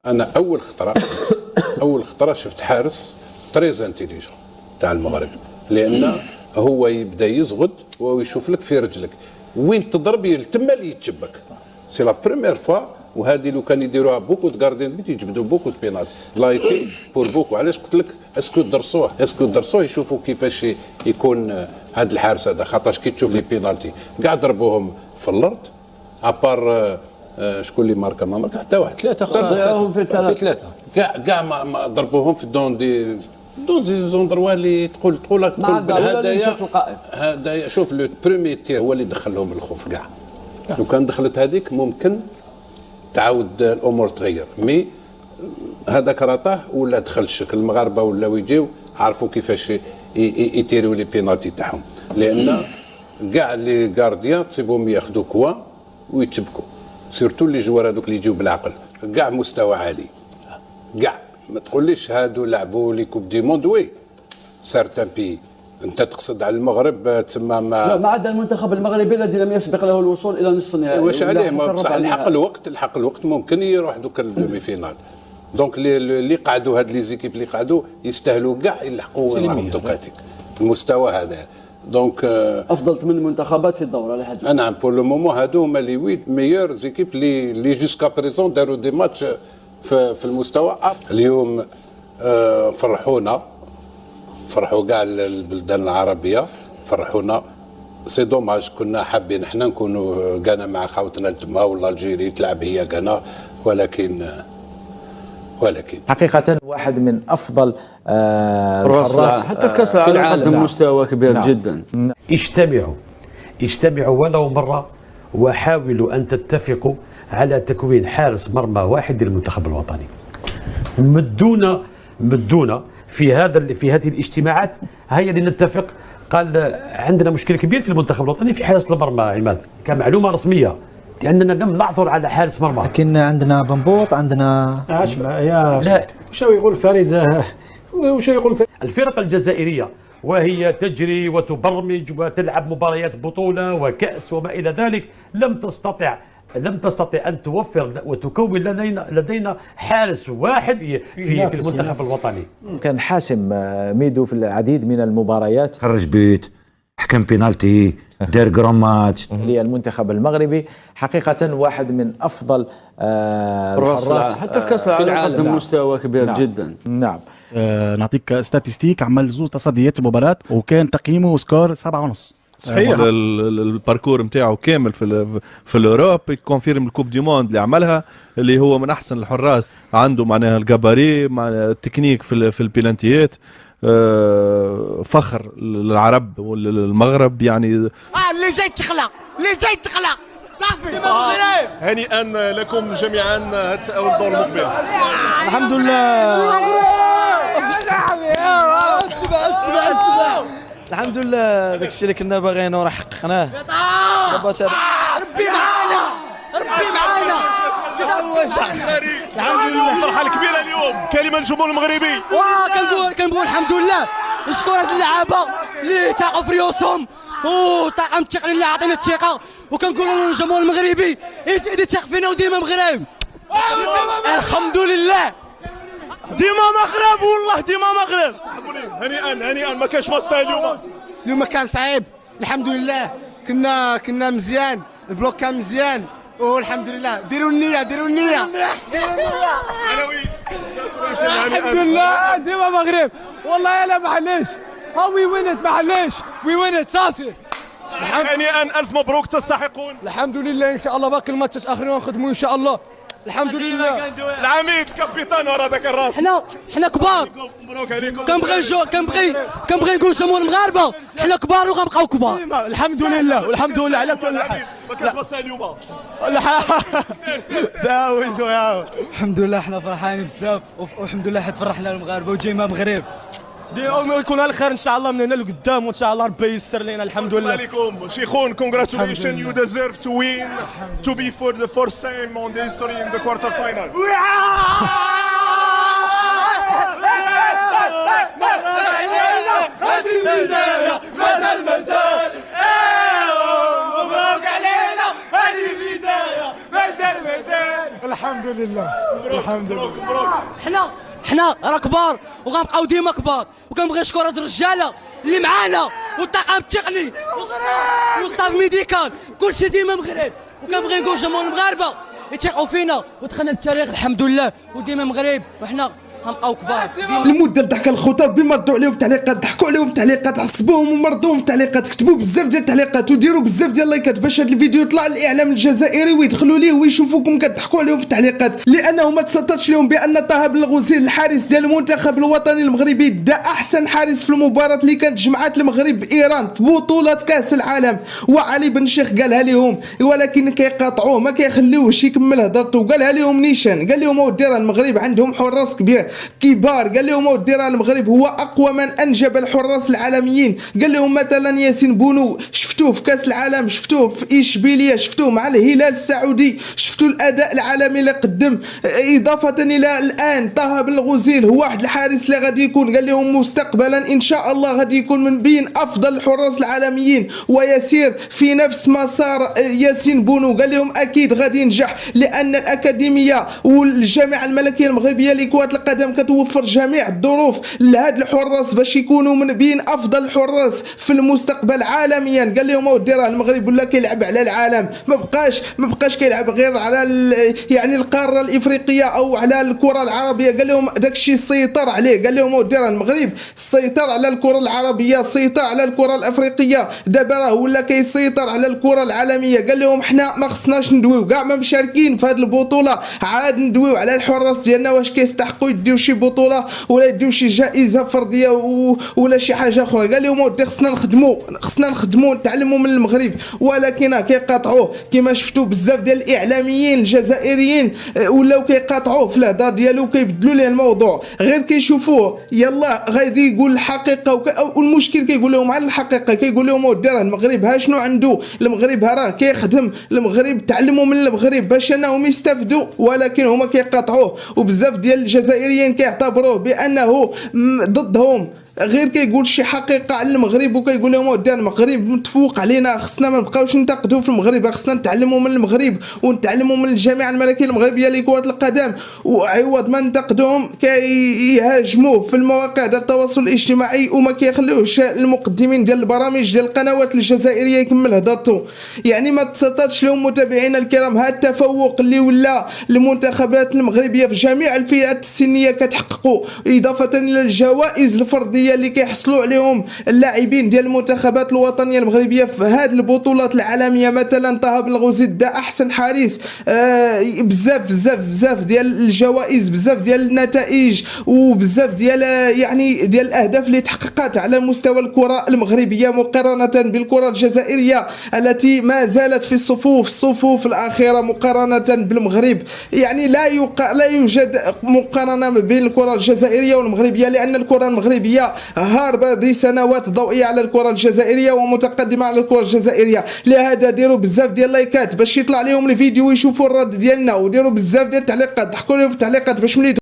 انا اول خطره شفت حارس تريز انتيليجون تاع المغرب، لان هو يبدا يزغد ويشوف لك في رجلك وين تضرب تما اللي يتشبك. سي لا بريمير فوا، وهذه لو كان يديروها بوكو دو غارديان بيت يجبدوا بوكو دو بينالتي لايتي بور بوكو. علاش قلت لك اسكو درسوه يشوفوا كيفاش يكون هذا الحارس هذا، خاطرش كي تشوف لي بينالتي كاع ضربوهم في الارض ابار شكون اللي ماركا ما ماركا حتى واحد، ثلاثه خسروا في ثلاثه كاع ما ضربوهم في دون دي زوندروا اللي تقول هذايا شوف لو بروميي تير هو اللي دخلهم الخوف كاع. لو كان دخلت هذيك ممكن تعاود الامور تغير، مي هذاك راه ولا دخل الشكل. المغاربه ولاو يجيو عرفوا كيفاش يتيروا لي بينالتي تاعهم، لان كاع لي غارديان تصيبهم ياخذوا كوا ويتشبكوا، سيرتو لي جوار هذوك اللي يجيو بالعقل كاع مستوى عالي كاع. ما تقوليش هادو لعبوا لي كوب دي موند وي سارتان بي. انت تقصد على المغرب تسمى ما عدا المنتخب المغربي الذي لم يسبق له الوصول الى نصف النهائي. واش عليه؟ ما بصح الحق الوقت ممكن يروح دوك الدومي فينال. دونك اللي قعدوا هاد لي زيكيب اللي قعدوا يستاهلوا كاع يلحقوا دوك هذيك المستوى هذا. دونك افضل 8 منتخبات في الدوره على حد. نعم بور لو مومون هادو هما لي 8 ميور زيكيب اللي جوسكا بريزون داروا دي ماتش في المستوى. اليوم فرحوا كاع البلدان العربيه، فرحونا. سي دوماج، كنا حابين احنا نكونوا كانا مع خاوتنا تما ولا الجيري تلعب هي كانا، ولكن حقيقة واحد من أفضل الحراس حتى في كأس العالم قدم مستوى كبير جدا. اجتمعوا ولو مرة وحاولوا أن تتفقوا على تكوين حارس مرمى واحد للمنتخب الوطني. مدونا في هذه الاجتماعات هيا لنتفق. قال عندنا مشكل كبير في المنتخب الوطني في حارس المرمى عماد، كمعلومة رسمية، لأننا لم نعثر على حارس مرمى. لكن عندنا بنبوط، عندنا لا وش يقول فريد؟ الفرق الجزائرية وهي تجري وتبرمج وتلعب مباريات بطولة وكأس وما إلى ذلك لم تستطع أن توفر وتكون لدينا حارس واحد في المنتخب الوطني. كان حاسم ميدو في العديد من المباريات، خرج بيت، حكم بينالتي، دار جرام ماتش للمنتخب المغربي. حقيقة واحد من أفضل الحراس حتى في كأس العالم قدم مستوى كبير جدا. نعم. نعطيك ستاتيستيك، عمل 2 تصديات في المباراة وكان تقييمه سكور 7.5. صحيح. الباركور نتاعو كامل في الاوروب يكونفيرم الكوب دي موند اللي عملها، اللي هو من احسن الحراس، عنده معناها الجاباري مع التكنيك في البيلانتيات. فخر للعرب والمغرب يعني. اللي جاي تخلق صافي. هنيئا لكم جميعا اول دور مقبل. الحمد لله. الحمد لله، داك الشيء اللي كنا باغينه راه حققناه. ربي معانا. الحمد لله، فرحه كبيره اليوم. كلمه للجمهور المغربي. كنقول الحمد لله، نشكر هاد اللعابه اللي تاقوا في ريوسهم وطاقم التقني اللي عطينا الثقه، وكنقولوا للجمهور المغربي يزيد يثق فينا وديما مغرب. الحمد لله. ديما مغرب، والله ديما مغرب. هنيئا ما كانش ماتش ساهل اليوم كان صعيب. الحمد لله كنا مزيان، البلوك كان مزيان، والحمد لله. ديروا النية. الحمد لله ديما مغرب. والله انا معليش وي وينت صافي. هنيئا، الف مبروك، تستحقون. الحمد لله. ان شاء الله باقي الماتشات اخرين ونخدموا ان شاء الله. الحمد لله. العميد كابيتان ورا ذاك الراس. حنا كبار. مبروك عليكم. كنبغي نقول جمهور المغاربه حنا كبار وغنبقاو كبار. الحمد لله والحمد لله على كل حال. ما كانش ماتش اليوم. زاويدوا يا الحمد لله، حنا فرحانين بزاف، والحمد لله حد فرحنا المغاربه وجايين مغرب. يكون على الخير ان شاء الله من هنا لقدام، وان شاء الله ربي ييسر لنا. الحمد لله عليكم شيخون. congratulations, you deserve to win, to be for the first time on the history in the quarter final. الحمد الحمد لله الحمد لله. حنا راه كبار وغنبقاو ديما كبار، وكنبغي نشكر هاد الرجاله اللي معانا والطاقم التقني والستاف ميديكال، كلشي ديما مغرب. وكنبغي نقول جمهور المغاربه يثيقوا فينا ودخلنا للتاريخ الحمد لله، وديما مغرب وحنا غنبقاو كبار. المده ضحك الخطاب بما ردوا عليهم في التعليقات، ضحكوا عليهم في التعليقات، عصبوهم ومرضوهم في التعليقات، كتبوا بزاف ديال التعليقات وديروا بزاف ديال اللايكات باش هذا الفيديو يطلع للاعلام الجزائري ويدخلوا ليه ويشوفوكم كتضحكوا عليهم في التعليقات، لانه ما تسطرش لهم بان طه بن الغزيل الحارس ديال المنتخب الوطني المغربي دا احسن حارس في المباراه اللي كانت جمعت المغرب بايران في بطوله كاس العالم، وعلي بن شيخ قالها لهم ولكن كيقاطعوه ما كيخليوهش يكمل هضرته، وقالها لهم نيشان، قال لهم اودي راه المغرب عندهم حراس كبار، قال لهم اودي راه المغرب هو اقوى من انجب الحراس العالميين، قال لهم مثلا ياسين بونو شفتوه في كاس العالم، شفتوه في اشبيليه، شفتوه مع الهلال السعودي، شفتوا الاداء العالمي اللي قدم، اضافه الى الان طه بن الغزيل هو واحد الحارس اللي غادي يكون، قال لهم مستقبلا ان شاء الله غادي يكون من بين افضل الحراس العالميين ويسير في نفس مسار ياسين بونو، قال لهم اكيد غادي ينجح لان الاكاديميه والجامعه الملكيه المغربيه لكره القدم كتوفر جميع الظروف لهاد الحراس باش يكونوا من بين افضل الحراس في المستقبل عالميا. قال لهم اودي راه المغرب ولا كيلعب على العالم، ما بقاش كيلعب غير على يعني القاره الافريقيه او على الكره العربيه، قال لهم داكشي سيطر عليه، قال لهم اودي راه المغرب سيطر على الكره العربيه، سيطر على الكره الافريقيه، دابا راه ولا كيسيطر على الكره العالميه، قال لهم حنا ما خصناش ندويو كاع ما مشاركين في هذه البطوله، عاد ندويو على الحراس ديالنا واش كيستحقوا يديو شي بطوله ولا يديو شي جائزه فرديه ولا شي حاجه اخرى. قال لهم ودي خصنا نخدموا نتعلموا من المغرب، ولكن كيقاطعوه كما شفتوا بزاف ديال الاعلاميين الجزائريين ولاو كيقاطعوه في الهضره ديالو، كيبدلوا ليه الموضوع، غير كيشوفوه يلا غادي يقول الحقيقه، والمشكل كيقول لهم على الحقيقه، كيقول لهم ودي راه المغرب ها شنو عنده، المغرب راه كيخدم، المغرب تعلموا من المغرب باش انهم يستافدوا، ولكن هما كيقاطعوه، وبزاف ديال الجزائريين كيعتبروه بانه ضدهم، غير كيقول شي حقيقه على المغرب وكيقول لهم ودي المغرب متفوق علينا، خصنا ما نبقاوش ننتقدوا في المغرب، خصنا نتعلموا من المغرب ونتعلموا من الجامعه الملكيه المغربيه لكره القدم، وعوض ما ننتقدوهم كيهاجموه في المواقع ديال التواصل الاجتماعي وما كيخليوش المقدمين ديال البرامج ديال القنوات الجزائريه يكمل هضرته. يعني ما تسطرش لهم متابعينا الكرام هذا التفوق اللي ولا المنتخبات المغربيه في جميع الفئات السنيه كتحققوا، اضافه الى الجوائز الفرديه اللي كيحصلوا عليهم اللاعبين ديال المنتخبات الوطنيه المغربيه في هذه البطولات العالميه. مثلا طه بن الغزيل دا احسن حارس، بزاف ديال الجوائز، بزاف ديال النتائج، وبزاف ديال يعني ديال الاهداف اللي تحققت على مستوى الكره المغربيه مقارنه بالكره الجزائريه التي ما زالت في الصفوف الاخيره مقارنه بالمغرب. يعني لا يوجد مقارنه بين الكره الجزائريه والمغربيه، لان الكره المغربيه هاربه بسنوات ضوئيه على الكره الجزائريه ومتقدمه على الكره الجزائريه. لهذا ديروا بزاف ديال اللايكات باش يطلع لهم الفيديو ويشوفوا الرد ديالنا، وديروا بزاف ديال التعليقات، ضحكوا لهم في التعليقات باش ملي